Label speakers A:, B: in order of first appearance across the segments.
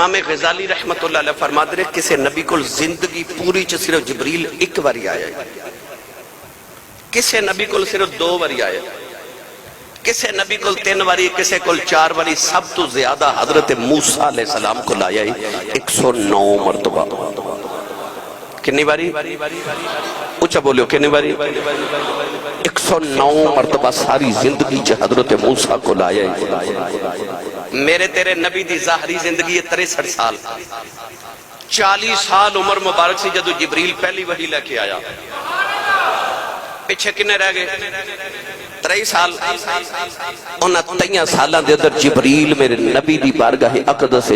A: امام غزالی رحمت اللہ علیہ فرماتے ہیں کسی نبی کو زندگی پوری چ صرف جبریل ایک باری آیا ہے، کسی نبی کو صرف 2 باری آیا ہے، کسی نبی کو 3 باری، کسی کو 4 باری، سب تو زیادہ حضرت موسیٰ علیہ السلام کو لایا ہے 109 مرتبہ۔ کنی باری؟ اچھا بولیو کنی باری؟ 109 مرتبہ ساری زندگی چ حضرت موسیٰ کو لایا ہے۔ میرے تیرے نبی دی ظاہری زندگی 63 سال، 40 سال عمر مبارک سی جدو جبریل پہلی وحی لے کے آیا، پیچھے کنے رہ گئے 23 سال۔ انہاں 23 سالاں دے اندر جبریل میرے نبی دی بارگاہ اقدس سے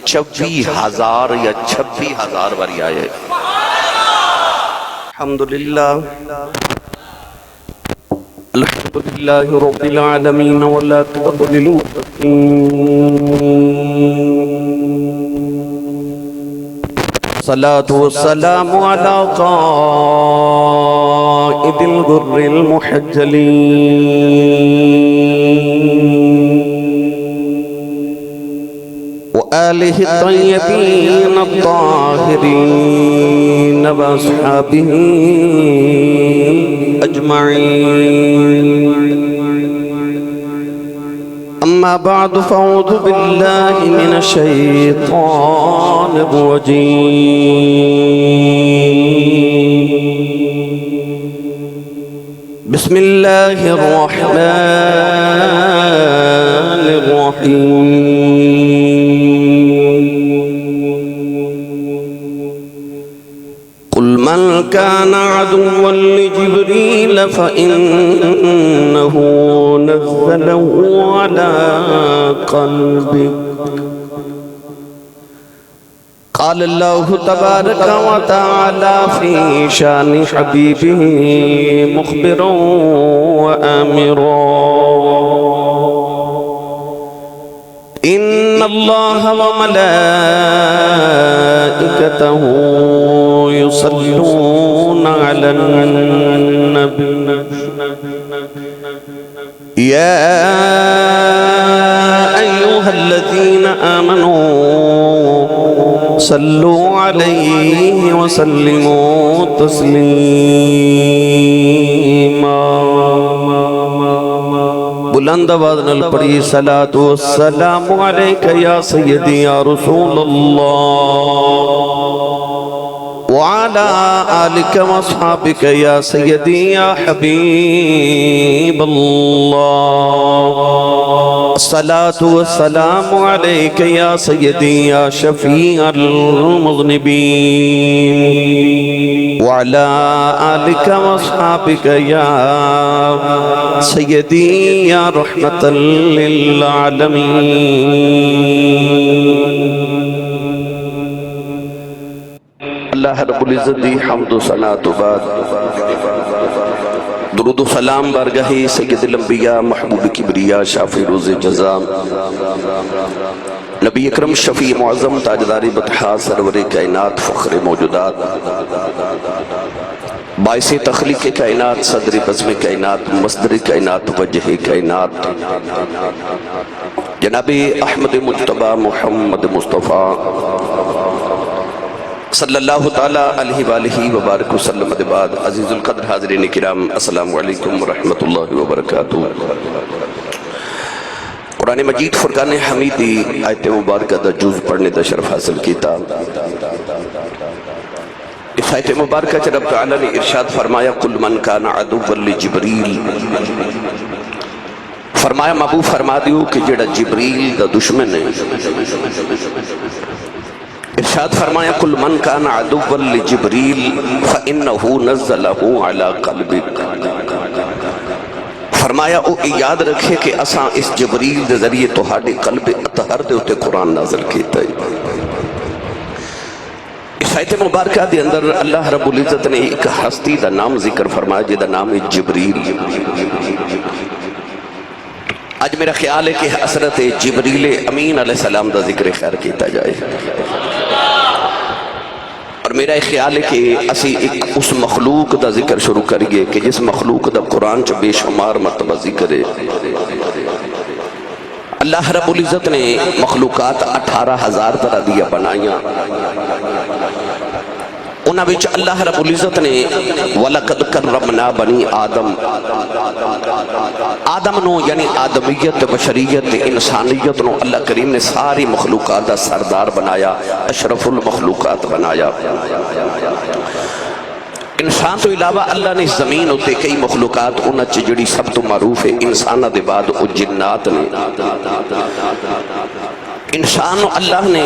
A: 26,000 یا 26,000 باری آئے۔ الحمدللہ الحمدللہ رب العالمین ولا تضللوا الصلاة والسلام على قائد الغر المحجلين وآله الطيبين الطاهرين وأصحابه أجمعين، أما بعد فأعوذ بالله من الشيطان الرجيم، بسم الله الرحمن الرحيم، قل من كان عدوا لجبريل فإنه نزله على قلبك، قال الله تبارك وتعالى في شان حبيبه مخبرا وآمرا، إن الله وملائكته يصلون على النبي يا أيها الذين آمنوا صلوا عليه وسلموا تسليما، بلند آواز نال پڑھی صلاۃ والسلام علیک یا سیدی یا رسول اللہ وعلى آلك واصحابك يا سيدي يا حبيب الله، الصلاة والسلام عليك يا سيدي يا شفيع المذنبين وعلى آلك واصحابك يا سيدي يا رحمة للعالمين۔ اللہ رب العزت دی حمد و ثنا تو بعد درود و سلام بارگاہ سید الانبیاء محبوب کبریا شافی روز جزا نبی اکرم شفیع معظم تاجدار بطحا سرور کائنات فخر موجودات باعث تخلیق کائنات صدر بزم کائنات مصدر کائنات وجہ کائنات جناب احمد مجتبی محمد مصطفیٰ صلی اللہ تعالیٰ علیہ وآلہ وبارک وسلم بعد عزیز القدر حاضرین کرام السلام علیکم ورحمت اللہ وبرکاتہ۔ قرآن مجید فرقان حمیدی آیت مبارکہ دا جز پڑھنے دا شرف حاصل کیتا۔ اس آیت مبارکہ رب تعالیٰ نے ارشاد فرمایا قل من کان عدوا لجبریل، فرمایا محبوب فرما دیو کہ جڑا جبریل دا دشمن ہے۔ ارشاد فرمایا قل من کان عدوا لجبریل فإنہ نزلہ علی قلبک، فرمایا او یاد رکھے کہ اساں اس جبریل دے ذریعے تہاڈے قلب اطہر دے اتے قرآن نازل کیتا ہے۔ اس آیت مبارکہ دے اندر اللہ رب العزت نے ایک ہستی دا نام ذکر فرمایا جے دا نام ہے جبریل۔ آج میرا خیال ہے کہ حضرت جبریل امین علیہ السلام دا ذکر خیر کیتا جائے، اور میرا خیال ہے کہ اسی ایک اس مخلوق دا ذکر شروع کریے کہ جس مخلوق دا قرآن چ بے شمار مرتبہ ذکر ہے۔ اللہ رب العزت نے مخلوقات 18,000 طرح دیا بنائیاں، انہاں وچ اللہ رب العزت نے وَلَقَدْ كَرَّمْنَا بَنِي آدم، آدم نو یعنی آدمیت، بشریت، انسانیت نو اللہ کریم نے ساری مخلوقات دا سردار بنایا، اشرف المخلوقات بنایا۔ انسان تو علاوہ اللہ نے زمین ہوتے کئی مخلوقات انہاں چ جڑی سب تو معروف ہے انسانہ دے بعد او جنات نے۔ انسان نو اللہ نے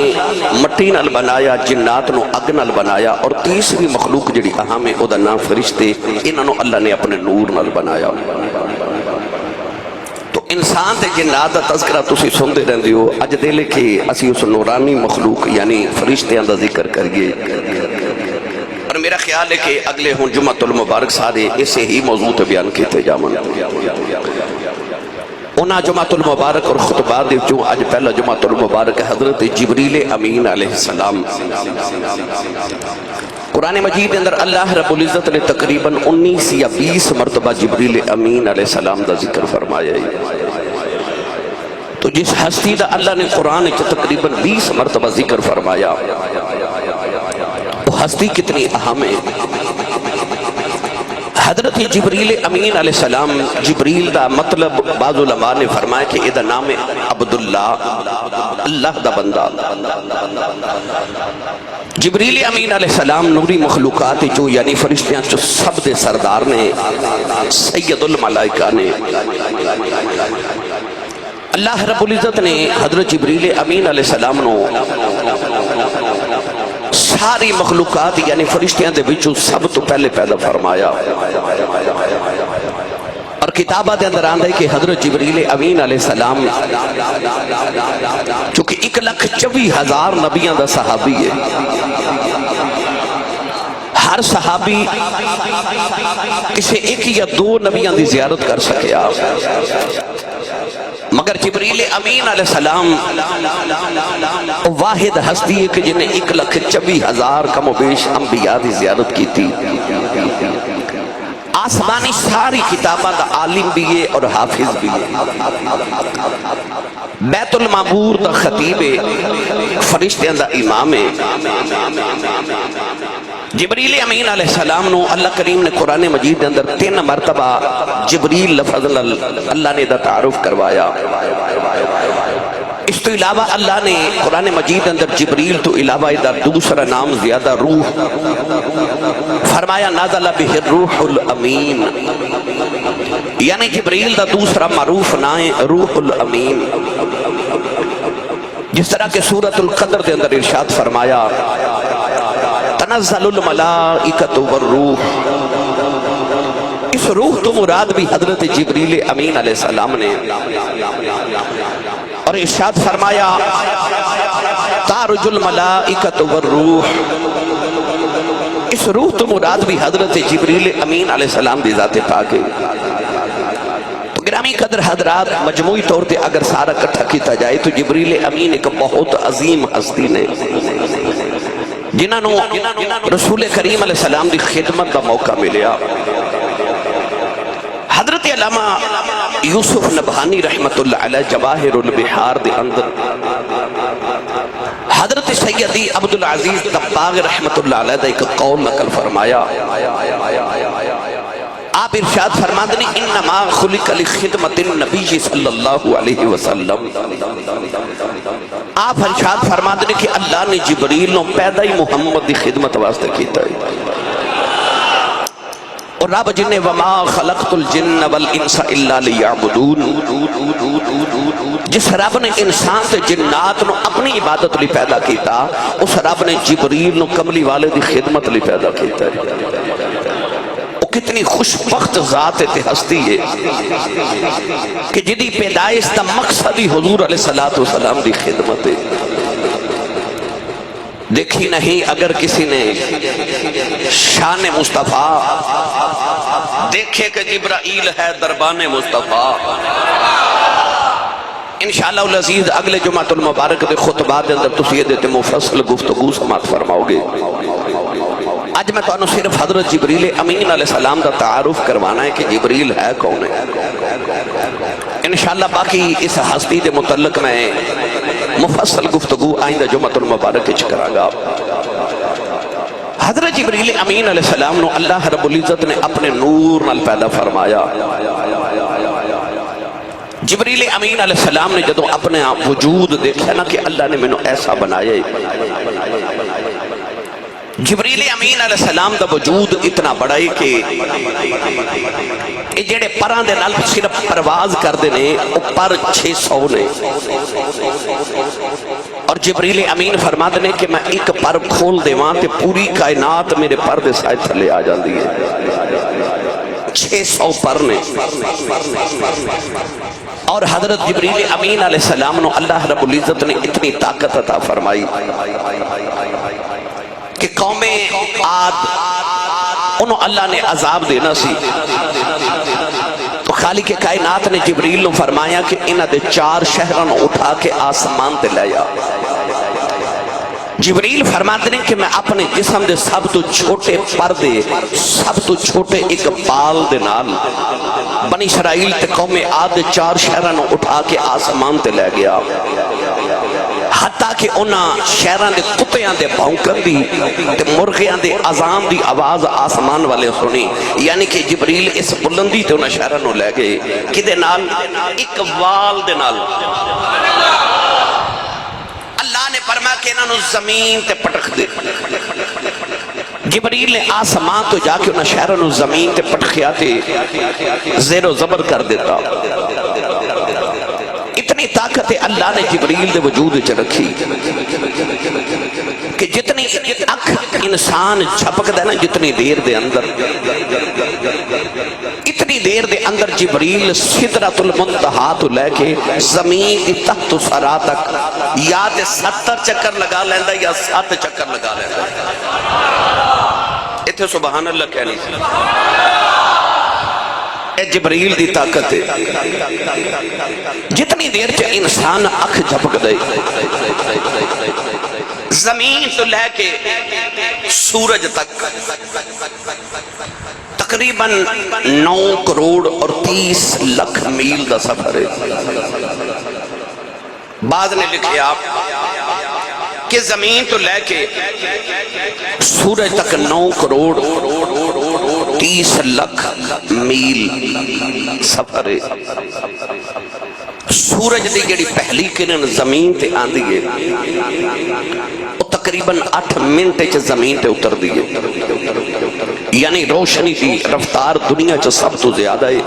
A: مٹی نال بنایا، جنات نو اگ نال بنایا، اور تیسری مخلوق جڑی اہم ہے او دا نام فرشتے، انہاں نو اللہ نے اپنے نور نال بنایا۔ تو انسان تے جنات دا تذکرہ تسی سنتے رہندے ہو، اج دل کہ اسی اس نورانی مخلوق یعنی فرشتیاں دا ذکر کریے، اور میرا خیال ہے کہ اگلے ہوں جمعہ المبارک سارے اسے ہی موضوع تے بیان کیتے جاون۔ انہا جمعہ المبارک اور خطبات دے جو آج پہلا جمعہ المبارک حضرت جبریل امین علیہ السلام، قرآن مجید اندر اللہ رب العزت نے تقریباً 19 یا 20 مرتبہ جبریل امین علیہ السلام دا ذکر فرمایا ہے۔ تو جس ہستی دا اللہ نے قرآن کے تقریباً 20 مرتبہ ذکر فرمایا، وہ ہستی کتنی اہم ہے۔ حضرت جبریل امین علیہ السلام، جبریل دا مطلب بعض علماء نے فرمایا کہ یہ دا نام ہے عبداللہ، اللہ دا بندہ۔ جبریل امین علیہ السلام نوری مخلوقات جو یعنی فرشتیاں جو سب دے سردار نے، سید الملائکہ نے۔ اللہ رب العزت نے حضرت جبریل امین علیہ السلام نو ساری مخلوقات یعنی فرشتیاں دے بچوں سب تو پہلے پیدا فرمایا، اور کتابہ دے اندر آندھا ہے کہ حضرت جبریل امین علیہ السلام چونکہ 1,24,000 نبیاں دا صحابی ہے، ہر صحابی کسے ایک یا دو نبیاں دی زیارت کر سکیا، مگر جبریل امین علیہ السلام واحد ہستی ہے کہ جنہیں 1,24,000 کم و بیش انبیاء دی زیارت کی تھی۔ آسمانی ساری کتابہ دا عالم بھی ہے اور حافظ بھی ہے، بیت المعمور دا خطیب ہے، فرشتیاں دا امام ہے۔ جبریل امین علیہ السلام نو اللہ کریم نے قرآن مجید کے اندر 3 مرتبہ جبریل لفظ اللہ نے دا تعارف کروایا۔ اس تو علاوہ اللہ نے قرآن مجید اندر جبریل تو علاوہ دا دوسرا نام زیادہ روح فرمایا، نازل بہ الروح الامین، یعنی جبریل دا دوسرا معروف نام ہے روح الامین۔ جس طرح کہ سورۃ القدر دے اندر ارشاد فرمایا، تنزل الملائکۃ والروح، اس روح تو مراد بھی حضرت جبریل امین علیہ السلام نے، اور ارشاد فرمایا تعرج الملائکۃ والروح، اس روح تو مراد بھی حضرت جبریل امین علیہ السلام دی ذات پاک ہے۔ تو گرامی قدر حضرات، مجموعی طور پہ اگر سارا کٹھا کیتا جائے تو جبریل امین ایک بہت عظیم ہستی نے، جنہوں رسول کریم علیہ السلام دی خدمت دا موقع ملیا۔ حضرت علامہ یوسف نبہانی رحمت اللہ علیہ جواہر البحار دے اندر حضرت سیدی عبدالعزیز دباغ رحمت اللہ علیہ دا ایک قول نقل فرمایا، آپ ارشاد فرماتے ہیں انما خلق لخدمت النبی صلی اللہ علیہ وسلم، آپ ارشاد فرماتے ہیں کہ اللہ نے جبریل نو پیدا ہی محمد دی خدمت واسطے کیتا ہے، اور رب جن وما خلقت الجن والانس الا لیعبدون، جس رب نے انسان سے جنات نو اپنی عبادت لی پیدا کیتا، اس رب نے جبریل نو کملی والے دی خدمت لی پیدا کیتا ہے۔ کتنی خوشبخت ذات تے ہستی ہے کہ جدی پیدائش دا مقصد ہی حضور علیہ السلام دی خدمت ہے۔ دیکھی نہیں اگر کسی نے شان مصطفیٰ دیکھے کہ جبرائیل ہے دربان مصطفیٰ، انشاءاللہ العزیز اگلے جمعہ المبارک دے خطبات دے اندر تسی یہ دیتے مفصل گفتگو سماعت فرماؤ گے۔ آج میں تو صرف حضرت جبریل امین علیہ السلام دا تعارف کروانا ہے کہ جبریل ہے کون ہے. انشاءاللہ باقی اس ہستی دے متعلق میں مفصل گفتگو آئندہ جمعۃ المبارک وچ کراں گا. حضرت جبریل امین علیہ السلام نو اللہ رب العزت نے اپنے نور نال پیدا فرمایا. جبریل امین علیہ السلام نے جدو اپنے وجود دیکھا نا کہ اللہ نے مینوں ایسا بنایا ہے. جبریل امین علیہ السلام دا وجود اتنا بڑا ہے کہ یہ جڑے پراں دے نال صرف پرواز کردے نے او پر 600 نے. اور جبریل امین فرماتے نے کہ میں ایک پر کھول دیواں تے پوری کائنات میرے پر دے سائے تھلے آ جاندی ہے. 600 پر نے. اور حضرت جبریل امین علیہ السلام نو اللہ رب العزت نے اتنی طاقت عطا فرمائی کہ قوم عاد انہوں اللہ نے عذاب دینا سی. تو خالق کائنات نے جبریل نو فرمایا کہ انہاں دے 4 شہراں اٹھا کے آسمان تے لے جا. جبریل فرماتے ہیں کہ میں اپنے جسم دے سب تو چھوٹے پردے سب تو چھوٹے ایک بال دے نال بنی اسرائیل تے قوم عاد 4 شہراں نو اٹھا کے آسمان تے لے گیا. حتیٰ کہ انہاں شہراں دے کتیاں دے بھونکن دی تے مرغیاں دے اذان دی آواز آسمان والے سنی. یعنی کہ جبریل اس بلندی تے انہاں شہراں نو لے گئے کدے نال ایک وال دے نال. اللہ نے فرمایا کہ انہاں نو زمین تے پٹک دے. جبریل نے آسمان تو جا کے انہاں شہراں نو زمین تے پٹکیا تے زیر و زبر کر دیتا. اتنی طاقت اللہ نے جبریل دے وجود وچ رکھی کہ جتنی اکھ انسان جھپکدا ہے نا جتنی دیر دے اندر اتنی دیر دے اندر جبریل سدرۃ المنتہا تو لے کے زمین دی تحت سرا تک یا تے 70 چکر لگا لیندا یا 7 چکر لگا لیندا. ایتھے سبحان اللہ کہنی سی. اے جبریل دی طاقت ہے. جتنی دیر چ انسان اکھ جھپک دے زمین تو لے کے سورج تک تقریباً 9 کروڑ اور 30 لاکھ میل دا سفر ہے. بعض نے لکھیا کہ زمین تو لے کے سورج تک 9 کروڑ 30 لاکھ میل سفر ہے. سورج دی جڑی پہلی کرن زمین تے آندی ہے وہ تقریباً 8 منٹ چ زمین تے اتر دی ہے. یعنی روشنی دی رفتار دنیا چ سب تو زیادہ ہے.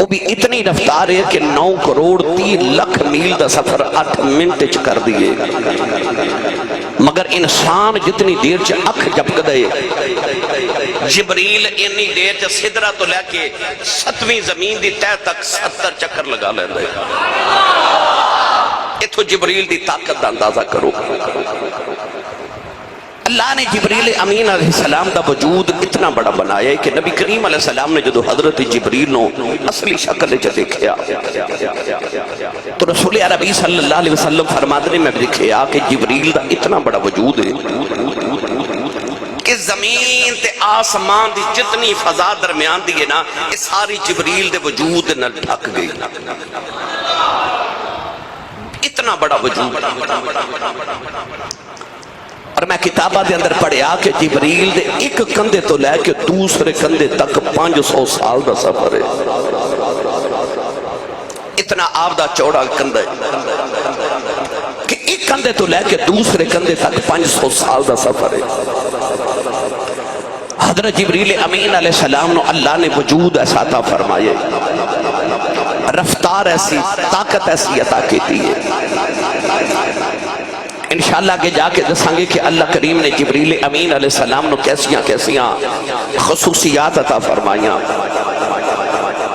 A: وہ بھی اتنی رفتار ہے کہ 9 کروڑ 30 لاکھ میل دا سفر 8 منٹ چ کر دیے. مگر انسان جتنی دیر چ اکھ جھپک دے جبریل انی دیر چ سدرہ تو لے کے 7ویں زمین دی تہ تک 70 چکر لگا لیندا ہے. اتھو جبریل دی طاقت دا اندازہ کرو. اللہ نے جبریل امین علیہ السلام دا وجود اتنا بڑا بنایا ہے کہ نبی کریم علیہ السلام نے جدو حضرت جبریل نو اصلی شکل چ دیکھیا تو رسول عربی صلی اللہ علیہ وسلم فرماتے ہیں میں دیکھیا کہ جبریل دا اتنا بڑا وجود ہے کہ زمین تے آسمان دی جتنی فضا درمیان دی ہے نا یہ ساری جبریل دے وجود نہ ڈھک گئی. اتنا بڑا وجود. اور میں کتابہ دے اندر پڑھیا کہ جبریل دے ایک کندھے تو لے کے دوسرے کندھے تک 500 سال دا سفر ہے. اتنا آپ دا چوڑا کندھا ہے کہ ایک کندھے تو لے کے دوسرے کندھے تک 500 سال دا سفر ہے. حضرت جبریل امین علیہ السلام نو اللہ نے وجود ایسا عطا فرمائے, رفتار ایسی, طاقت ایسی عطا کیتی ہے. انشاءاللہ آگے جا کے دسیں گے کہ اللہ کریم نے جبریل امین علیہ السلام نو کیسیاں خصوصیات عطا فرمائیاں.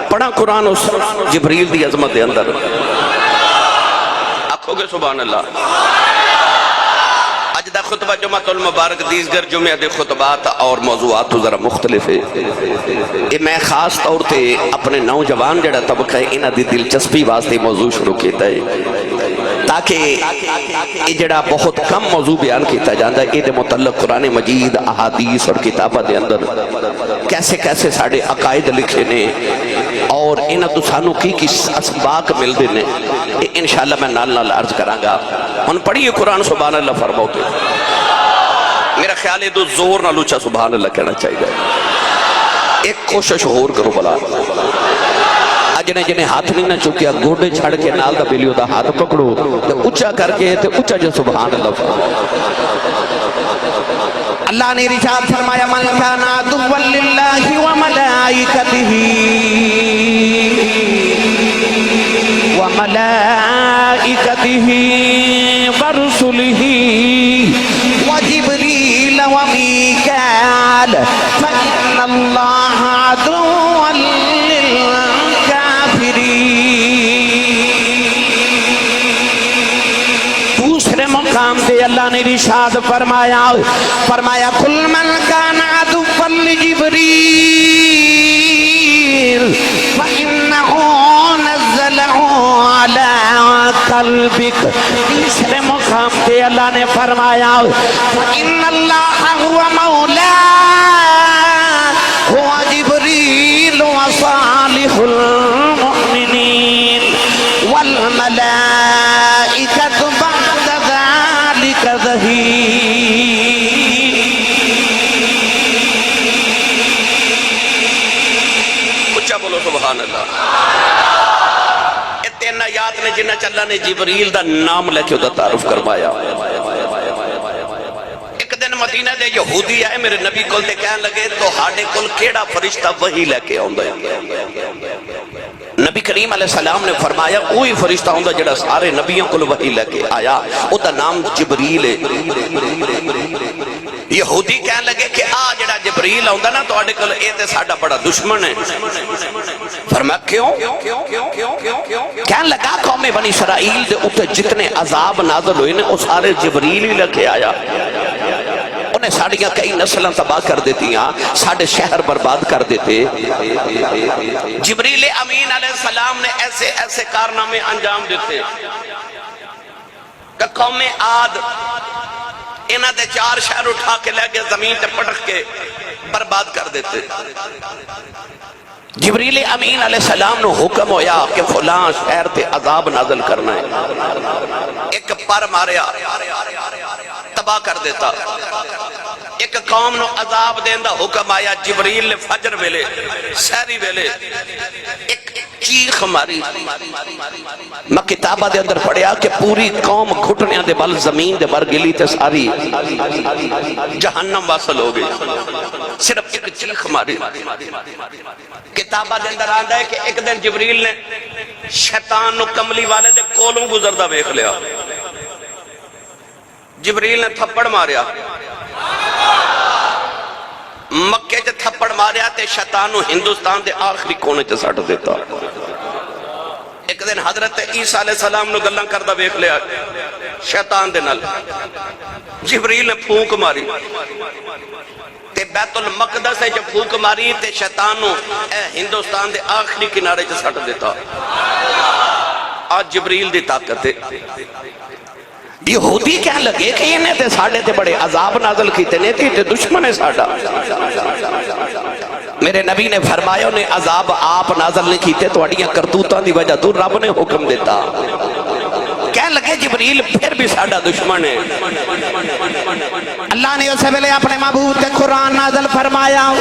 A: پڑھا قرآن اس جبریل دی عظمت دے اندر, آکھو گے سبحان اللہ. اج دا خطبہ جمعۃ المبارک دیگر جمعہ دے خطبات اور موضوعات تو ذرا مختلف ہے. یہ میں خاص طور تے اپنے نوجوان جڑا طبقہ ہے انہاں دی دلچسپی واسطے موضوع شروع کیتا ہے تاکہ یہ جڑا بہت کم موضوع بیان کیتا جاندہ ہے یہ متعلق قرآن مجید احادیث اور کتابہ دے اندر کیسے کیسے ساڑھے عقائد لکھے نے اور انہاں تو سانو کی اسباق مل دینے انشاءاللہ میں نال نال عرض کرانگا ان پڑھئے قرآن سبحان اللہ فرماؤتے میرا خیال ہے دو زور نہ لوچا سبحان اللہ کہنا چاہیے ایک کوشش اور کرو بلا جنہیں جنہیں ہاتھ نہیں نہ چکیا گوڑے چھڑ کے نال دا بیلیو دا ہاتھ پکڑو تو اچھا کر کے تو اچھا جو سبحان اللہ اللہ نے رشاد فرمایا من کان عدوا للہ وملائکتہ ورسلہ وجبریل ومیکال فإن اللہ عدوا دوسرے مقام دے اللہ نے ارشاد فرمایا کل من کان عدوا لجبریل فإنه نزلہ علی قلبک تیسرے مقام دے اللہ نے فرمایا فإن اللہ هو مولا هو جبریل وصالح المؤمنین والملائکۃ بعد ذلك ظہیر اچھا بولو سبحان اللہ یہ تین آیات نے جنہ چلا نے جبریل دا نام لے کے دا تعارف کروایا ایک دن مدینہ دے یہودی آئے میرے نبی کل دے کہنے لگے تو ہاڑے کل کیڑا فرشتہ وہی لے کے آؤں دے نبی کریم علیہ السلام نے فرمایا کوئی فرشتہ ہوں جڑا سارے نبیوں کو وحی لے کے آیا او دا نام جبریل ہے یہودی کہنے لگے کہ جڑا جبریل ہوں نا تو آڑے کل اے تے ساڑا بڑا دشمن ہے فرمایا کیوں کہنے لگا قوم بنی اسرائیل دے اتے جتنے عذاب نازل ہوئے وہ سارے جبریل ہی لے کے آیا انہیں ساڑیاں کئی نسلیں تباہ کر دیتی ہیں ساڑھے شہر برباد کر دیتے جبریل امین علیہ السلام نے ایسے ایسے کارنامے انجام دیتے کہ قوم عاد انہاں دے 4 شہر اٹھا کے لے گئے زمین تے پٹک کے برباد کر دیتے جبریل امین علیہ السلام نے حکم ہویا کہ فلاں شہر تے عذاب نازل کرنا ہے ایک پر ماریا تباہ کر دیتا ایک قوم نو عذاب دیندہ حکم آیا جبریل نے فجر ویلے سہری ویلے ایک چیخ ماری میں کتابہ دے اندر پڑھیا کہ پوری قوم گھٹنیاں دے بل زمین دے بر گلی تے ساری جہنم واصل ہو گئی صرف ایک چیخ ماری کتابہ دے اندر آندہ ہے کہ ایک دن جبریل نے شیطان نو کملی والے دے کولوں گزردہ بیخ لیا جبریل نے تھپڑ ماریا مکے جے تھپڑ ماریا تے شیطانو ہندوستان دے آخری کونے چے ساٹھ دیتا ایک دن حضرت عیسیٰ علیہ السلام نو گلن کردہ بیک لیا شیطان دے نل جبریل نے پھونک ماری تے بیت المقدس ہے جو پھونک ماری تے شیطانو ہندوستان دے آخری کنارے چے ساٹھ دیتا آج جبریل دی طاقت ہے یہودی کہنے لگے کہ انہیں تے ساڑھے تے بڑے عذاب نازل کیتے نہیں تے دشمن ہے ساڑھا میرے نبی نے فرمایا انہیں عذاب آپ نازل نہیں کیتے تو اڑیاں کرتوتاں دی وجہ تو رب نے حکم دیتا کہنے لگے جبریل پھر بھی ساڑھا دشمن ہے اللہ نے اسے پہلے اپنے محبوب تے قرآن نازل فرمایا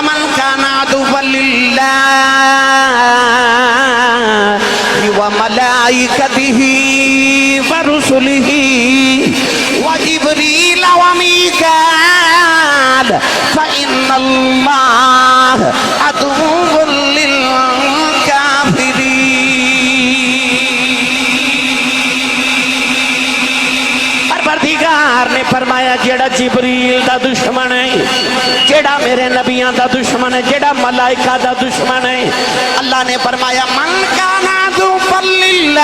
A: من کان عدوا للہ وملائکتہ ورسلہ وجبریل ومیکال فإن اللہ عدو للکافرین پروردگار نے فرمایا جیڑا جبریل دا دشمن ہے جیڑا میرے نبیان دا دشمن ہے جیڑا ملائکہ دا دشمن ہے اللہ نے فرمایا من کان عدوا للہ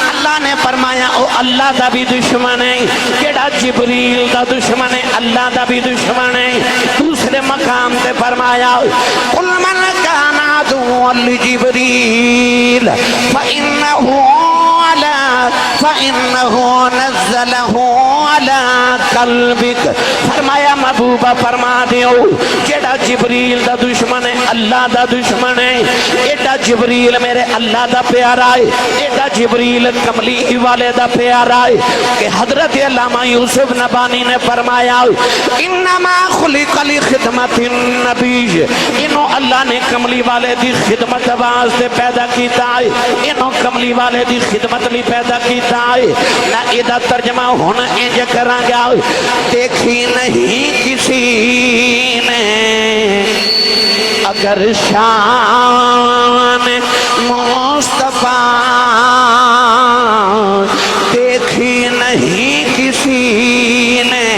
A: اللہ نے فرمایا او اللہ دا بھی دشمن ہے جیڑا جبریل دا دشمن ہے اللہ دا بھی دشمن ہے دوسرے مقام تے فرمایا قل من کان
B: عدوا لجبريل فإنه نزله على قلبك فرمایا محبوبہ فرما دیو جیڑا جبریل دا دشمن ہے اللہ دا دشمن ہے ایڈا جبریل میرے اللہ دا پیارا ہے ایڈا جبریل کملی والے دا پیارا ہے کہ حضرت علامہ یوسف نبانی نے فرمایا انما خلق لخدمت النبی انہوں اللہ نے کملی والے دی خدمت واسطے پیدا کیتا ہے انہوں کملی والے دی خدمت لی پیدا کیتا ہے نہ ایدہ ترجمہ ہونا انج کرا گیا دیکھی نہیں کسی نے اگر شان مصطفیٰ دیکھی نہیں کسی نے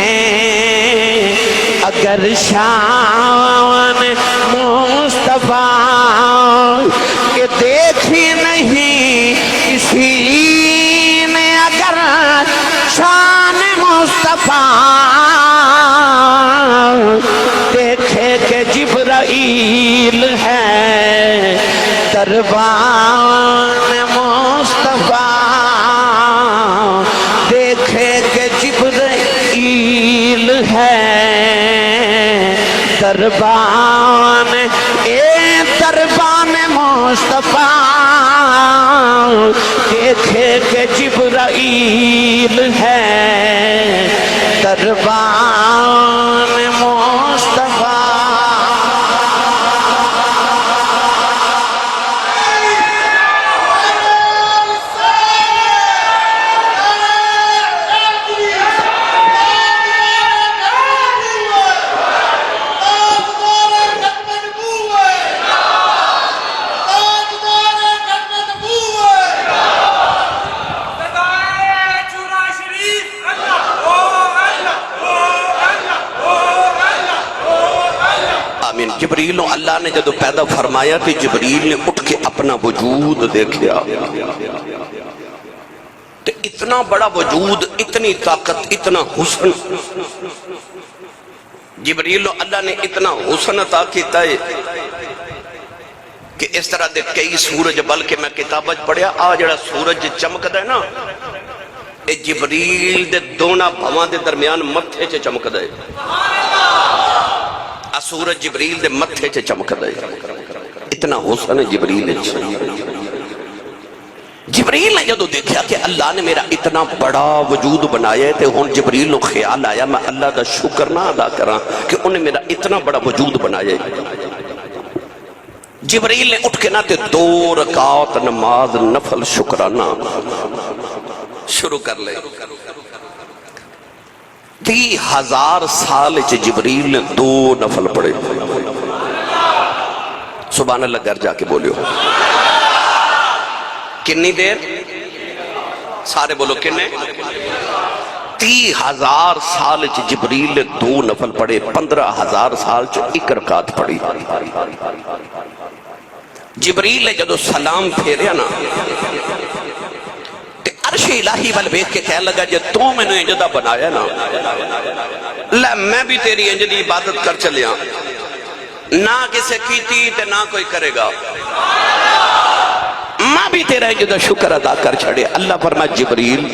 B: اگر شان مصطفیٰ کہ دیکھی نہیں کسی نے اگر شان مصطفیٰ دیکھے کہ جبرائیل ہے دربان مصطفیٰ دیکھے کہ جبرائیل ہے دربان مصطفیٰ دیکھے کہ جبرائیل ہے دربان مصطفیٰ
A: جبریل اللہ نے جدو پیدا فرمایا کہ جبریل نے اٹھ کے اپنا وجود دیکھیا تو اتنا بڑا وجود اتنی طاقت اتنا حسن جبریل اللہ نے اتنا حسن عطا کیتا ہے کہ اس طرح دے کئی سورج بلکہ میں کتابت پڑھیا جڑا سورج چمکدا ہے نا اے جبریل دے دونا بھواں دے درمیان متھے چ چمکدا ہے سورج جبریل دے متھے چ چمکدا ہے اتنا حسن ہے جبریل جبریل نے جدو دیکھا کہ اللہ نے میرا اتنا بڑا وجود بنایا ہے تو ہن جبریل نو خیال آیا میں اللہ دا شکر نہ ادا کراں کہ انہیں میرا اتنا بڑا وجود بنایا ہے جبریل نے اٹھ کے نہ تے 2 رکعت نماز نفل شکرانہ شروع کر لے 30,000 سال جبریل نے 2 نفل پڑھے سبحان اللہ گھر جا کے بولیو کنی دیر سارے بولو کنے 30,000 سال جبریل نے 2 نفل پڑھے 15,000 سال 1 رکعت پڑھی جبریل نے جدو سلام پھیریا نا عرش الہی وال بیک کے کہنے لگا جب تو میں نے انجدہ بنایا نا لے میں بھی تیری انجدی عبادت کر چلیا نہ کسے کیتی تے نہ کوئی کرے گا میں بھی تیرا انجدہ شکر ادا کر چھڑے اللہ فرمائے جبریل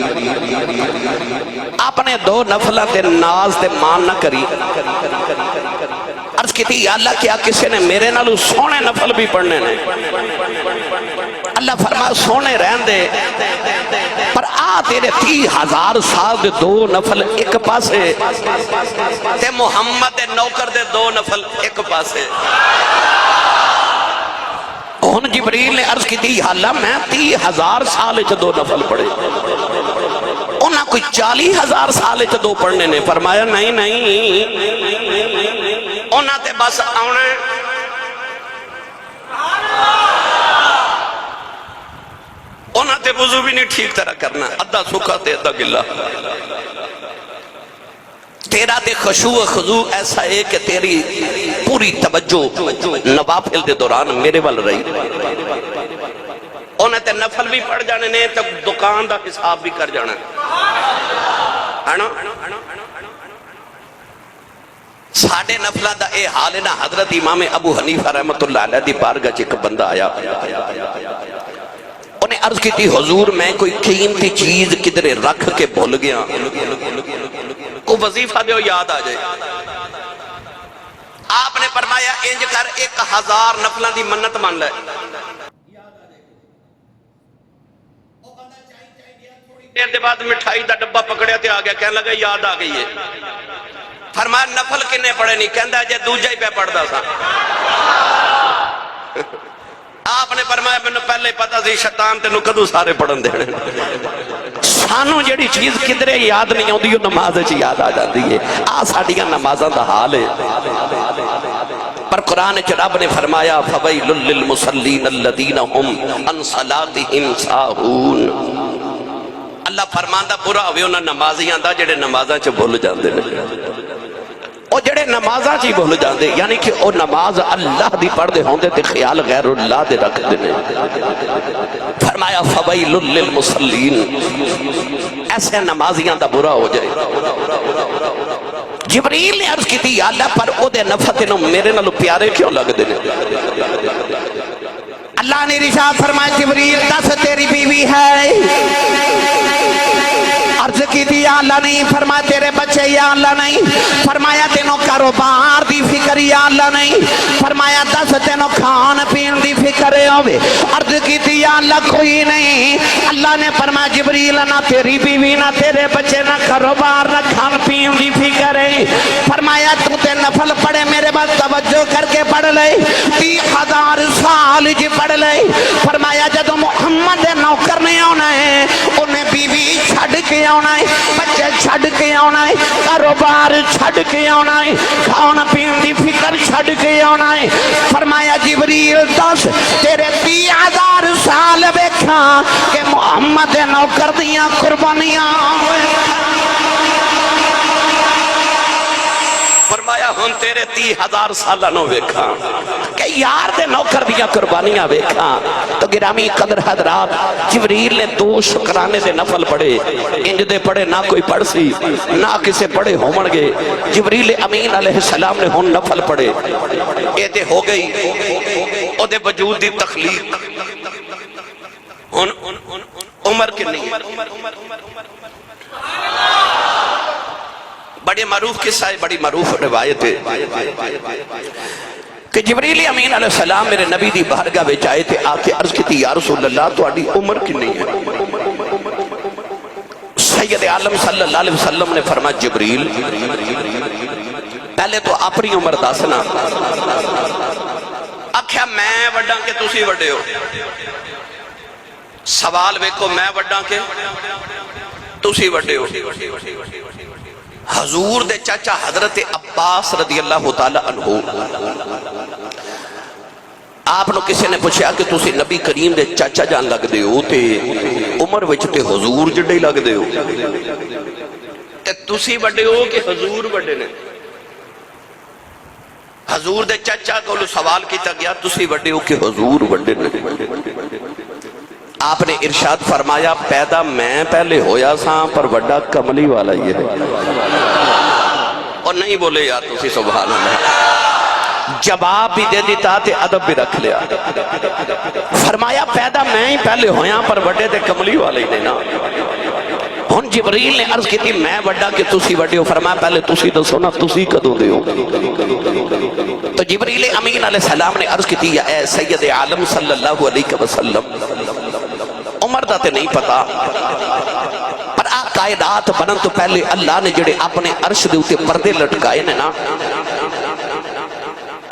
A: اپنے 2 نفلہ تے ناز تے مان نہ کری عرض کی تھی یا اللہ کیا کسی نے میرے نالو سونے نفل بھی پڑھنے نے اللہ فرمائے سونے رہن دے پر تیرے 30,000 سال دے 2 نفل ایک پاسے تے محمد نوکر دے 2 نفل ایک پاسے ہن جبریل نے عرض کی تھی یا اللہ میں 30,000 سال 2 نفل پڑھے انہاں کوئی 40,000 سال 2 پڑھنے نے فرمایا نہیں انہاں تے بس آنا ہے انہاں تے وضو بھی نہیں ٹھیک طرح کرنا ادھا سکھا تے ادھا گلا تیرا تے خشوع و خضوع ایسا ہے کہ تیری پوری توجہ نوافل دے دوران میرے وال رہی انہیں تے نفل بھی پڑھ جانے نے تے دکان دا حساب بھی کر جانا ہے نا ساڑھے نفلہ دا اے حال ہے نا. حضرت امام ابو حنیفہ رحمت اللہ علیہ دی بارگاہ ایک بندہ آیا, انہیں عرض کی تھی حضور میں کوئی قیمتی چیز کدھرے رکھ کے بھول گیا, کو وظیفہ دیو یاد آ جائے. آپ نے فرمایا انج کر 1000 نفلوں دی منت مان لے. دیر دے بعد مٹھائی دا ڈبہ پکڑیا تے آ گیا, کہنے لگا یاد آ گئی ہے. فرمایا نفل کنے پڑھے نہیں, کہندا جے دوجا ہی پہ پڑھدا سا. آپ نے فرمایا میں نے پہلے ہی پتا سی شیطان تینوں کدوں سارے پڑھن دینے. سانو جڑی چیز کدھرے یاد نہیں آتی وہ نماز وچ یاد آ جاتی ہے. آ ساڈیاں نمازاں دا حال ہے. پر قرآن وچ رب نے فرمایا فویل للمصلین الذین هم عن صلاتهم ساہون. اللہ فرماندا برا ہوئے انہاں نمازیاں دا جڑے نمازاں چ بھول جاندے نے. او جڑے نمازاں چ بھول جاندے یعنی کہ او نماز اللہ دی پڑھ دے ہوندے تے خیال غیر اللہ دے رکھ دے نے. فرمایا فویل للمصلین, ایسے نمازیاں دا برا ہو جائے. جبریل نے عرض کی تھی یا اللہ پر او دے نفت نو میرے نالو پیارے کیوں لگ دے نے. اللہ نے ارشاد فرمایا جبریل دس تیری بیوی ہے. عرض کی تھی یا اللہ نہیں. فرمایا تیرے بچے یا اللہ نہیں. فرمایا تینوں کاروبار دی فکر یا اللہ نہیں. فرمایا دس تینوں کھان پین دی فکر ہوئے. عرض کی تھی یا اللہ کوئی نہیں. اللہ نے فرمایا جبریل نہ تیری بیوی نہ تیرے بچے نہ کاروبار نہ کھان پین دی فکر ہے. فرمایا تو تے نفل پڑھے میرے بعد توجہ کر کے پڑھ لے 30,000 سال جی پڑھ لے. فرمایا جدو محمد نوکر نے آنا ہے انہیں بیوی چھڑ کے آنا ہے, بچے چھڑ کے آنا ہے, کاروبار چھڑ کے آنا ہے, کھان پین دی فکر چھڑ کے آنا ہے. فرمایا جبریل دس تیرے 30,000 سال بیکھا کہ محمد نوکر دیاں قربانیاں. فرمایا ہن تیرے 30,000 سالہ نو ویکھا کہ یار دے نوکر دیا قربانیاں ویکھا. تو گرامی قدر حضرات جبریل نے 2 شکرانے دے نفل پڑھے. انج دے پڑھے نہ کوئی پڑھ سی نہ کسے پڑھے ہومن گے. جبریل امین علیہ السلام نے ہن نفل پڑھے. اے تے ہو گئی او دے وجود دی تخلیق. ہن عمر کنی بڑی معروف قصہ ہے, بڑی معروف روایت ہے کہ جبریل امین علیہ السلام میرے نبی دی بارگاہ وچ آئے تھے. آ کے عرض کی تھی یا رسول اللہ تہاڈی عمر کتنی ہے. سید عالم صلی اللہ علیہ وسلم نے فرمایا جبریل پہلے تو اپنی عمر دسنا. آکھیا میں وڈا کہ تسی وڈے ہو. سوال ویکھو میں وڈا کہ تسی وڈے ہو. حضور دے چاچا حضرت عباس رضی اللہ تعالی عنہ آپ نو کسی نے پوچھا کہ تسی نبی کریم دے چاچا جان لگ دے ہو تے عمر وچ تے حضور جڑے لگ دے ہو تے تسی بڑے ہو کہ حضور بڑے نے. حضور دے چاچا کو سوال کیتا گیا تسی بڑے ہو کہ حضور بڑے نے. آپ نے ارشاد فرمایا پیدا میں پہلے ہویا سا پر وڈا کملی والا یہ ہے. اور نہیں بولے یار تسی سبحان اللہ. جواب بھی دے دیتا تے ادب بھی رکھ لیا. فرمایا پیدا میں ہی پہلے ہویا پر وڈے تے کملی والے ہی نا. ہن جبریل نے عرض کی تھی میں وڈا کہ تسی وڈے ہو. فرمایا پہلے تسی دسو نا تسی کدوں دے ہو. تو جبریل امین علیہ السلام نے عرض کی تھی اے سید عالم صلی اللہ علیہ وسلم عمر دا تے نہیں پتا پر آ کائنات بنن تو پہلے اللہ نے جڑے اپنے عرش دے اوتے پردے لٹکائے نے نا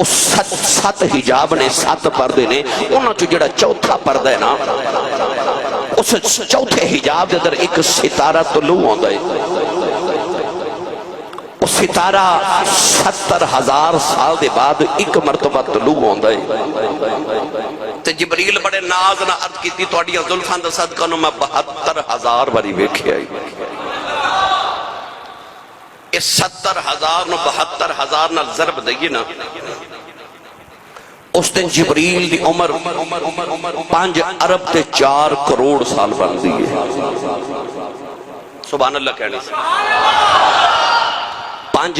A: اس 7 حجاب نے 7 پردے نے انہاں چ جڑا چوتھا پردہ ہے نا اس چوتھے حجاب دے اندر ایک ستارہ طلوع ہوندا ہے. اس ستارہ 70,000 سال دے بعد ایک مرتبہ طلوع ہوندا ہے. تے جبریل بڑے ناز نہ عرض کیتی تہاڈیاں زلفاں دا صدقہ نو میں 72,000 واری ویکھیا ہے. اس 70,000 نو 72,000 نال ضرب دئیے نا اس دن جبریل دی عمر 5 ارب تے 4 کروڑ سال بن دی ہے. سبحان اللہ کہنے سے 5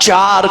A: 4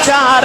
B: 4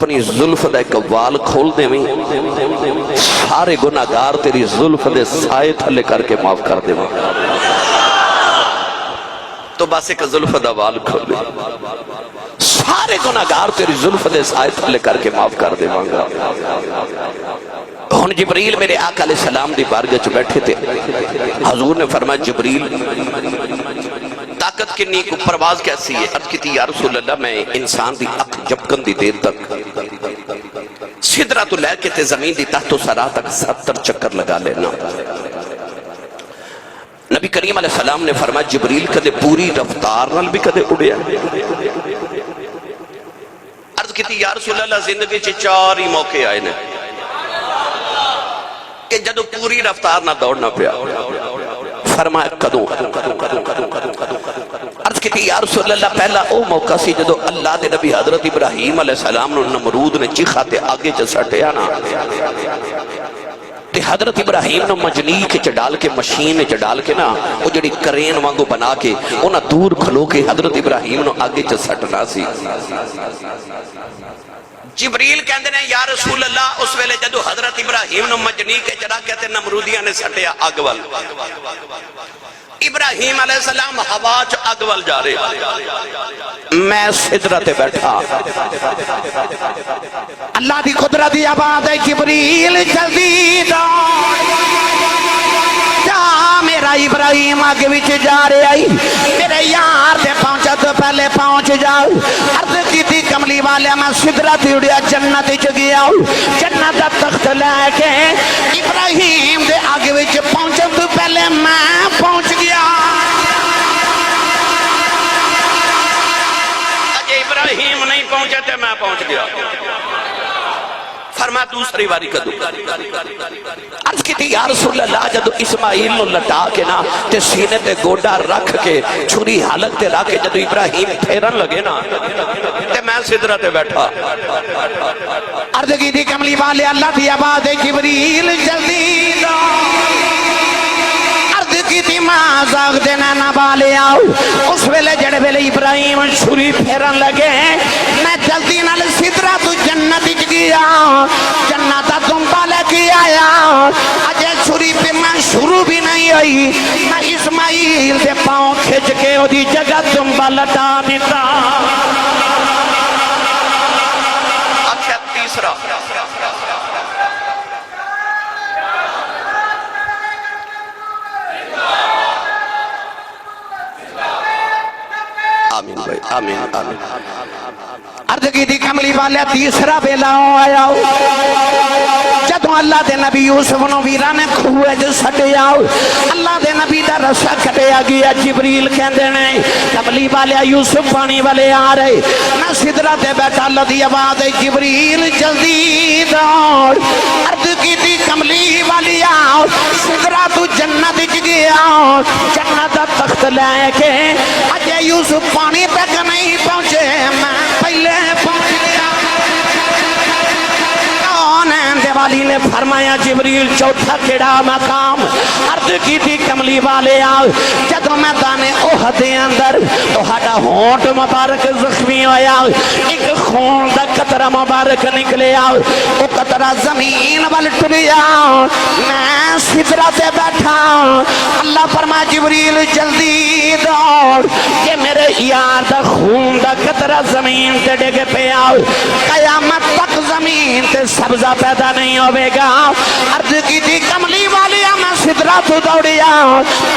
A: اپنی زلف دا ایک وال کھول دے میں سارے گناہگار تیری زلف دے سائے تھلے کر کے معاف کر دے میں تو بس ایک زلف دا وال کھول دے سارے گناہگار تیری زلف دے سائے تھلے کر کے معاف کر دے مانگا ہن جبریل میرے آقا علیہ السلام دی بارگاہ چ بیٹھے تھے حضور نے فرمایا جبریل طاقت کنی کو پرواز کیسی ہے عرض کی تھی یا رسول اللہ میں انسان دی اک جبکن دی دیر تک سدرۃ لے کے تے زمین دی تحت و سرا تک 70 چکر لگا لینا نبی کریم علیہ السلام نے فرمایا جبریل کدے پوری رفتار نال بھی کدے اڑیا عرض کی تھی یا رسول اللہ زندگی چ 4 ہی موقع آئے نے کہ جدو پوری رفتار نہ دوڑنا پیا فرمایا کدوں عرض کی تھی یا رسول اللہ پہلا او موقع سی جدو اللہ دے نبی حضرت ابراہیم علیہ السلام نے نمرود نے چیخا تے آگے چل سٹیا نا تے حضرت ابراہیم نے مجنیک چ ڈال کے مشین چ ڈال کے نا وہ جڑی کرین وانگو بنا کے انہاں دور کھلو کے حضرت ابراہیم نے آگے چل سٹنا سی جبریل کہندے نے یا رسول اللہ اس ویلے جدو حضرت ابراہیم نے مجنیک چ ڈال کے تے نمرودیاں نے سٹیا اگ ول ابراہیم علیہ السلام ہوا چ اگ ول جا رہے میں سدرہ تے بیٹھا
B: اللہ دی قدرت دی آواز ہے جبریل جلدی جا میرا ابراہیم آگے وچ جا رہے آئی میرے یار دے پہنچا تو پہلے پہنچ جاؤ عرض کی تھی کملی والے میں سدرہ تے اڑیا جنت چ گیا جنت دا تخت لے کے ابراہیم دے آگے وچ پہنچا تو پہلے میں پہنچ گیا
A: اجے ابراہیم نہیں پہنچے تے میں پہنچ گیا فرما دوسری واری کدو عرض کی تھی یا رسول اللہ جدو اسماعیل نو لٹا کے نا تے سینے تے گوڑا رکھ کے چھری حالت تے رکھ کے جدو ابراہیم پھیرن لگے نا تے میں سدرہ تے بیٹھا
B: عرض کی تھی کملی والے اللہ دی آواز ہے جبریل جلدی دو عرض کی تھی ماں زاغ دینا نہ بالے آؤ اس ویلے جڑے ویلے ابراہیم چھری پھیرن لگے میں جلدی نال سدرہ تو جنت چ گیا جنت تم بالے کی آیا اجے چھری پہ میں شروع بھی نہیں ہوئی میں اسماعیل دے پاؤں کھچ کے اودی جگہ تم بالٹا دیتا
A: اچھا تیسرا آمین بھائی آمین آمین
B: عرض کی تھی کملی والے تیسرا بیلا آیا جدوں اللہ دے نبی یوسف نو ویرا نے کھوئے جو سٹے آؤ اللہ دے نبی دا رسا کٹیا گیا جبریل کہندے نے کملی والے یوسف پانی والے آ رہے میں سدرہ تے بیٹھا اللہ دی آواز جبریل جلدی دوڑ عرض کی تھی کملی والی آؤ سدرہ تو جنت چ گیا جنت دا تخت لے کے اجے یوسف پانی تک نہیں پہنچے میں پہلے پہنچ گیا والی نے فرمایا جبریل چوتھا کیڑا مقام عرض کی تھی کملی والے آؤ جدوں میں دانے احد دے اندر تہاڈا ہونٹ مبارک زخمی ہویا ایک خون دا قطرہ مبارک نکلے آؤ وہ قطرہ زمین وال ٹریا میں سدرہ تے بیٹھا اللہ فرمایا جبریل جلدی دوڑ کہ میرے یار دا خون دا قطرہ زمین تے ڈگ پہ آؤ قیامت تک زمین تے سبزہ پیدا نہیں ہوئے گا عرض کی تھی کملی والی میں سدرہ تو دوڑیا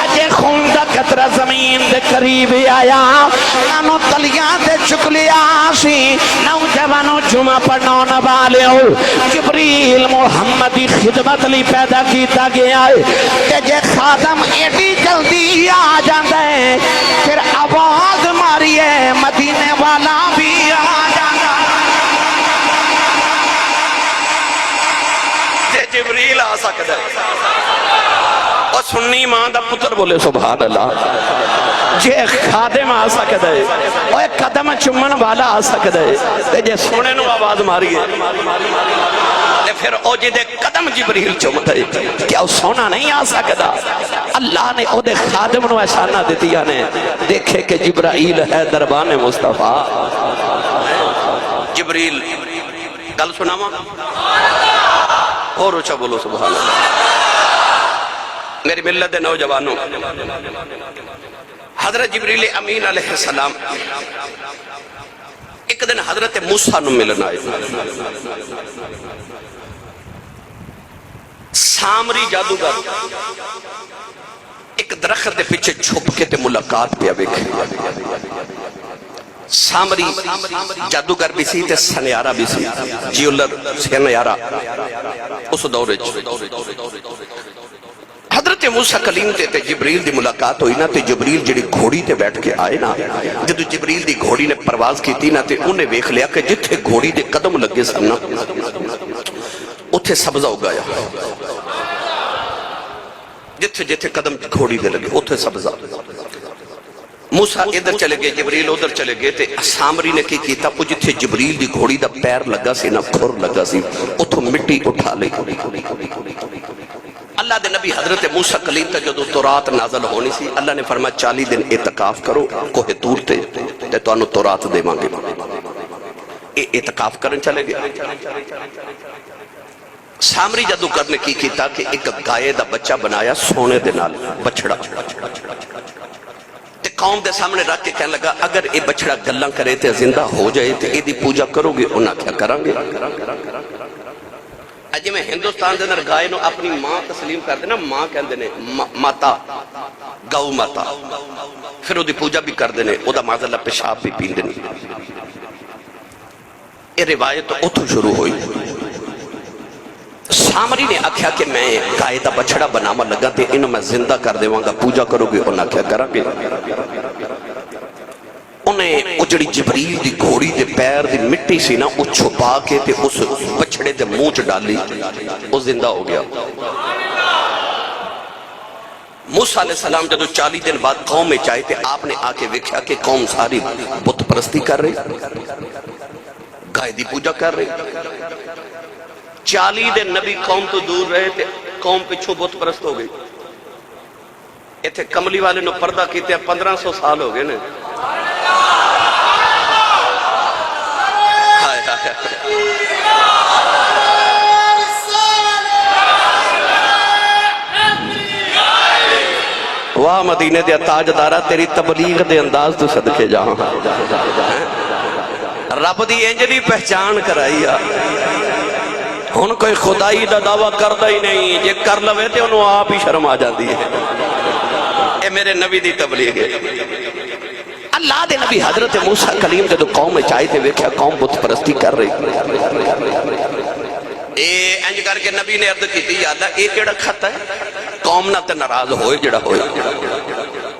B: اجے خون دا قطرہ زمین دے قریب آیا نانو تلیاں دے چکلیا سی نوجوانوں جمعہ پڑھنا نہ والے ہو جبریل محمدی خدمت لی پیدا کیتا گیا ہے کہ جے خادم ایڈی جلدی آ جاندہ ہے پھر آواز ماری ہے مدینے والا بھی آ جاندہ
A: جبریل آ سکتا ہے اور سنی ماں دا پتر بولے سبحان اللہ جے خادم آ سکتا ہے اور ایک قدم چمن والا آ سکتا ہے جے سونے نو آواز ماری ہے پھر او جے دے قدم جبریل چمتا ہے کیا وہ سونا نہیں آ سکتا اللہ نے او دے خادم نو احسانہ دیتیا نے دیکھے کہ جبرائیل ہے دربان مصطفیٰ جبریل گل سناواں اور اچھا بولو سبحان اللہ. میری ملت دے نوجوانوں، حضرت جبریل امین علیہ السلام ایک دن حضرت موسیٰ نو ملن آئے. سامری جادوگر ایک درخت دے پیچھے چھپ کے تے ملاقات پہ ویکھے. سامری جادوگر بھی سی تے سنیارہ بھی سی، جیولر سنیارہ اس دورے. حضرت موسیٰ کلیم تے جبریل دی ملاقات ہوئی نا تے جبریل جڑی گھوڑی تے بیٹھ کے آئے نا، جدو جبریل دی گھوڑی نے پرواز کی تھی نا تے انہیں ویکھ لیا کہ جتھے گھوڑی دے قدم لگے سن نا اتھے سبزہ ہو گیا. جتھے جتھے قدم گھوڑی دے لگے اتھے سبزہ. موسیٰ ادھر چلے گئے، جبریل ادھر چلے گئے تے سامری نے کی کیتا وہ جتھے جبریل دی گھوڑی دا پیر لگا سی نا کھر لگا سی اتھو مٹی اٹھا لے. اللہ دے نبی حضرت موسیٰ کلیم تے جدو تورات نازل ہونی سی، اللہ نے فرمایا 40 دن اعتکاف کرو کوہ طور تے تو انہوں تورات دے مانگے. اعتکاف کرن چلے گئے. سامری جادوگر نے کی کیتا کہ ایک گائے دا بچہ بنایا سونے دے نال بچڑا تے قوم دے سامنے رکھ کے کہنے لگا اگر یہ بچڑا گلاں کرے تے زندہ ہو جائے تے یہ دی پوجا کرو گے انہاں کیا کریں گے. اجی میں ہندوستان دے اندر گائے نو اپنی ماں تسلیم کر دینا، ماں کہندے نے ماتا گاؤ ماتا، پھر وہ دی پوجا بھی کر دینے، وہ دا معذاللہ پیشاب بھی پین دینے. یہ روایت تو اتھو شروع ہوئی. سامری نے آکھیا کہ میں گائے دا بچڑا بناما لگا تے انہوں میں زندہ کر دے وانگا پوجا کرو گے انہاں کیا کریں گے. انہیں اجڑی جبریل دی گھوڑی دے پیر دی مٹی سی نا وہ چھپا کے تے اس بچڑے دے منہ ڈالی وہ زندہ ہو گیا. موسیٰ علیہ السلام جدو 40 دن بعد قوم میں چاہے تھے آپ نے آکے وکھیا کہ قوم ساری بت پرستی کر رہی، گائے دی پوجا کر رہی. 40 دن نبی قوم تو دور رہے تھے، قوم پچھو بت پرست ہو گئی. ایتھے کملی والے نو پردہ کیتے 1500 سال ہو گئے نے. واہ مدینے دے تاجدارہ تیری تبلیغ دے انداز تو صدقے جاؤں. رب دی انجلی پہچان کرائی. ہن کوئی خدائی دا دعویٰ کردہ ہی نہیں، یہ کر لوے تے انہوں آپ ہی شرم آ جاندی ہے. اے میرے نبی دی تبلیغ ہے. اللہ دے نبی حضرت موسیٰ کلیم جدو قوم میں چاہے تھے ویکھیا قوم بت پرستی کر رہی. انج کر کے نبی نے عرض کی تھی یا اللہ ایک جڑا کھتا ہے قوم نہ تے ناراض ہوئے جڑا ہوئے.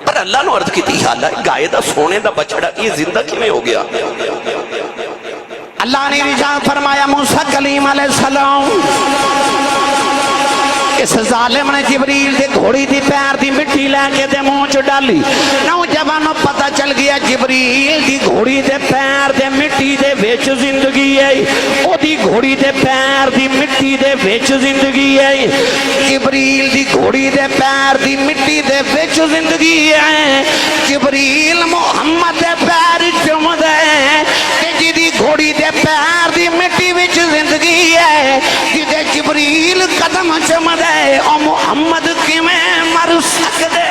A: پر اللہ نے عرض کی تھی یا اللہ گائے دا سونے دا بچڑا یہ زندہ کیوں ہو گیا.
B: اللہ نے رجاء فرمایا موسیٰ کلیم علیہ السلام اس ظالم نے جبریل دے گھوڑی دی پیر دی مٹی لے کے دے منہ چ ڈالی. نوجوانوں پتہ چل گیا جبریل دی گھوڑی دے پیر دے مٹی دے وچ زندگی ہے، او دی گھوڑی دے پیر دی مٹی دے وچ زندگی ہے. جبریل دی گھوڑی دے پیر دی مٹی دے وچ زندگی ہے. جبریل محمد دے پیر چوم دے کہ جی دی گھوڑی دے پیر دی مٹی وچ زندگی ہے، جدے جبریل قدم چوم دے او محمد کی میں مر سکدے.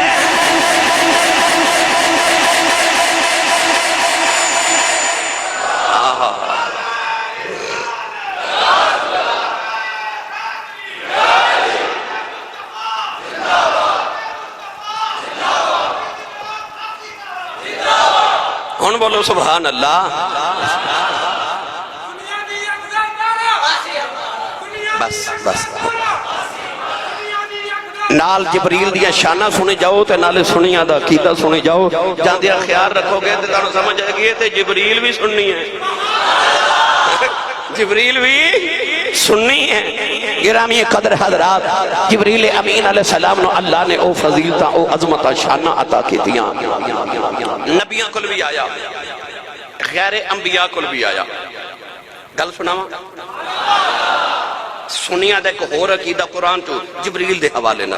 A: ہن بولو سبحان اللہ. بس بس نال جبریل دیا شانہ سنے جاؤ تے نالے سنیاں دا عقیدہ سنے جاؤ. جان دیا خیال رکھو گے تے تانوں سمجھ آئے گی تے جبریل بھی سننی ہے، جبریل بھی سننی ہے. گرامی قدر حضرات جبریل امین علیہ السلام نو اللہ نے او فضیلتاں او عظمتاں شانہ عطا کی دیاں. نبیاں کل بھی آیا، غیر انبیاء کل بھی آیا. گل سناواں سنیا دا ایک اور عقیدہ قرآن تو جبریل دے حوالے نہ.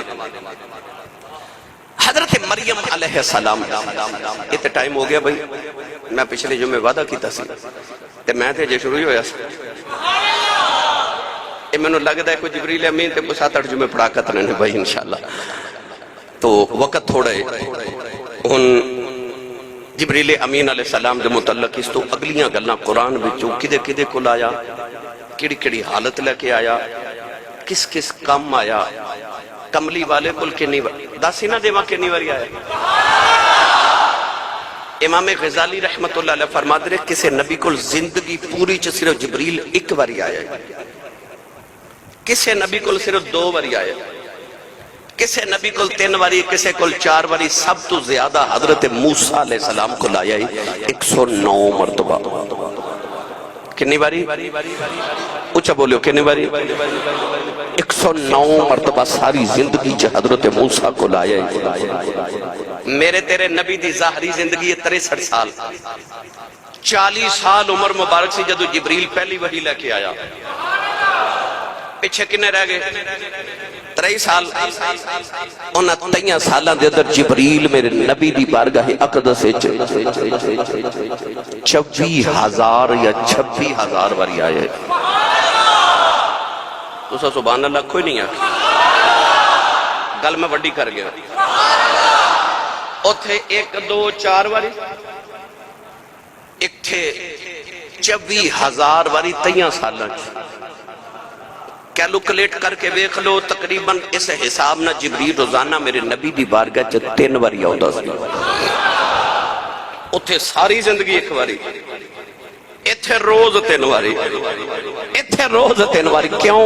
A: حضرت مریم علیہ السلام اتنے ٹائم ہو گیا بھائی، میں پچھلے جمعے وعدہ کیتا سی تے میں تے جے شروع ہی ہویا سی. یہ میں نے لگتا ہے کوئی جبریل امین تے 7-8 جمعے پڑھا کرتے ہیں بھائی انشاءاللہ. تو وقت تھوڑا ہے ہن جبریل امین علیہ السلام دے متعلق اس تو اگلیاں گلاں قرآن وچوں کدے کدے کول آیا، کیڑی کیڑی حالت لے کے آیا، کس کس کام آیا، کملی والے کل کنی داسی نہ دیواں کنی واری آیا. امام غزالی رحمت اللہ علیہ فرماتے ہیں کسے نبی کل زندگی پوری چ صرف جبریل ایک واری آیا ہے، کسے نبی کل صرف 2 واری آیا ہے، کسے نبی کل 3 واری، کسے کل 4 واری. سب تو زیادہ حضرت موسیٰ علیہ السلام کو لایا ہے 109 مرتبہ. کنی باری؟ اچھا بولیو کنی باری؟ 109 مرتبہ ساری زندگی چ حضرت موسیٰ کو لایا ہے. میرے تیرے نبی دی ظاہری زندگی ہے 63 سال. 40 سال عمر مبارک سی جدو جبریل پہلی وحی لے کے آیا. پیچھے کنے رہ گئے 23 سال. انہاں 23 سالاں دے اندر جبریل میرے نبی دی بارگاہ اقدس سے 26,000 یا 26,000 واری آئے. تو سبحان اللہ کوئی نہیں ہے گل میں وڈی کر گیا. اوتھے 1 2 4 واری ایک تھے 24,000 واری 23 سالاں کیلوکلیٹ کر کے دیکھ لو تقریباً اس حساب نہ جبریل روزانہ میرے نبی دی بارگاہ چ 3 واری آਉਂਦਾ ਸੀ. اوتھے ساری زندگی ایک واری، ایتھے روز 3 واری، ایتھے روز 3 واری. کیوں؟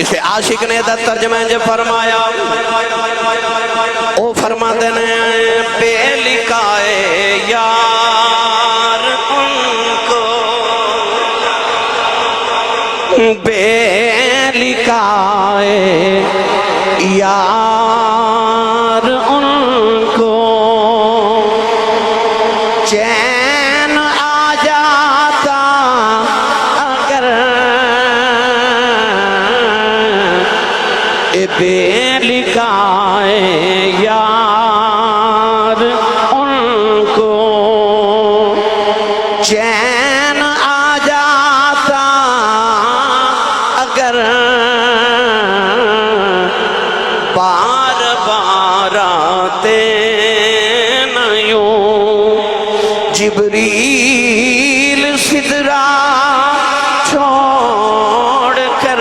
A: اسے عاشق نے دا ترجمہ جو فرمایا او فرماتے ہیں بے لکھائے یار ان کو، بے لکھائے یار ان کو چین آ جاتا اگر بے لکھائے یار ان کو چین آ جاتا اگر بار بار آتے نہ یوں جبریل سدرا چھوڑ کر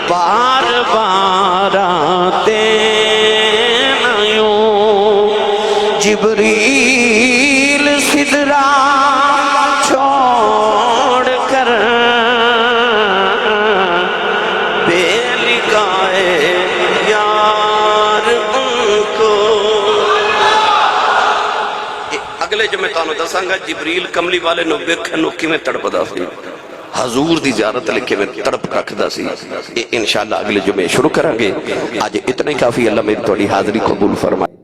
A: بار بار آتے نہ یوں جبریل سدرا چھوڑ کر بے لکھائے یار ان کو. اگلے جو میں تانوں دساں گا جبریل کملی والے نو ویکھن نو کیویں تڑپدا سی، حضور دی زیارت لکھے میں تڑپ رکھدا سی. انشاءاللہ اگلے جمعے شروع کریں گے. آج اتنے کافی. اللہ میری تھوڑی حاضری قبول فرمائے.